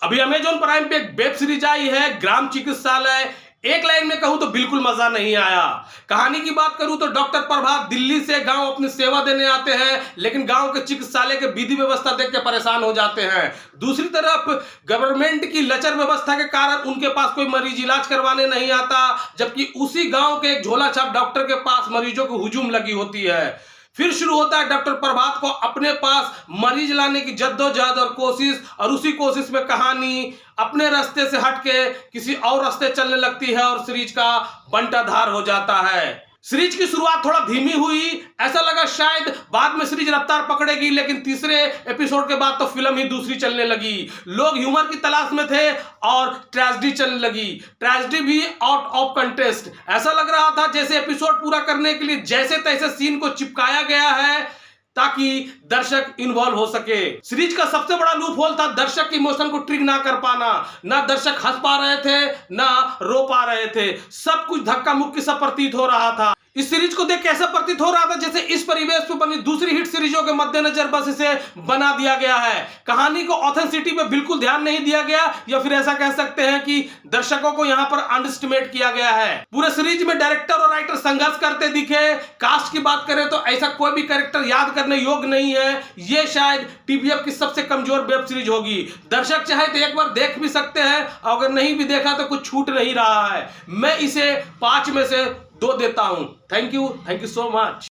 अभी Amazon prime पे एक वेब सीरीज आई है ग्राम चिकित्सालय। एक लाइन में कहूं तो बिल्कुल मजा नहीं आया। कहानी की बात करूं तो डॉक्टर प्रभात दिल्ली से गांव अपनी सेवा देने आते हैं, लेकिन गांव के चिकित्सालय के विधि व्यवस्था देख के परेशान हो जाते हैं। दूसरी तरफ गवर्नमेंट की लचर व्यवस्था के कारण उनके पास कोई मरीज इलाज करवाने नहीं आता, जबकि उसी गांव के एक झोला छाप डॉक्टर के पास मरीजों को हुजूम लगी होती है। फिर शुरू होता है डॉक्टर प्रभात को अपने पास मरीज लाने की जद्दोजहद और कोशिश, और उसी कोशिश में कहानी अपने रास्ते से हटके किसी और रास्ते चलने लगती है और सीरीज का बंटाधार हो जाता है। सीरीज की शुरुआत थोड़ा धीमी हुई, ऐसा लगा शायद बाद में सीरीज रफ्तार पकड़ेगी, लेकिन तीसरे एपिसोड के बाद तो फिल्म ही दूसरी चलने लगी। लोग ह्यूमर की तलाश में थे और ट्रेजेडी चलने लगी, ट्रेजेडी भी आउट ऑफ कंटेस्ट। ऐसा लग रहा था जैसे एपिसोड पूरा करने के लिए जैसे तैसे सीन को चिपकाया गया है ताकि दर्शक इन्वॉल्व हो सके। सीरीज का सबसे बड़ा लूप होल था दर्शक की इमोशन को ट्रिग ना कर पाना। ना दर्शक हंस पा रहे थे, ना रो पा रहे थे, सब कुछ धक्का मुक्की सा प्रतीत हो रहा था। इस सीरीज को देख कैसा प्रतीत हो रहा था जैसे इस परिवेश पर बनी दूसरी हिट सीरीजों के मद्देनजर बस इसे बना दिया गया है। कहानी को ऑथेंटिसिटी पे बिल्कुल ध्यान नहीं दिया गया, या फिर ऐसा कह सकते हैं कि दर्शकों को यहां पर अंडरएस्टिमेट किया गया है। पूरे सीरीज में डायरेक्टर और राइटर संघर्ष करते दिखे। कास्ट की बात करें तो ऐसा कोई भी कैरेक्टर याद करने योग्य नहीं है। ये शायद टीवीएफ की सबसे कमजोर वेब सीरीज होगी। दर्शक चाहे तो एक बार देख भी सकते हैं, अगर नहीं भी देखा तो कुछ छूट नहीं रहा है। मैं इसे 5 में से 2 देता हूं। Thank you so much.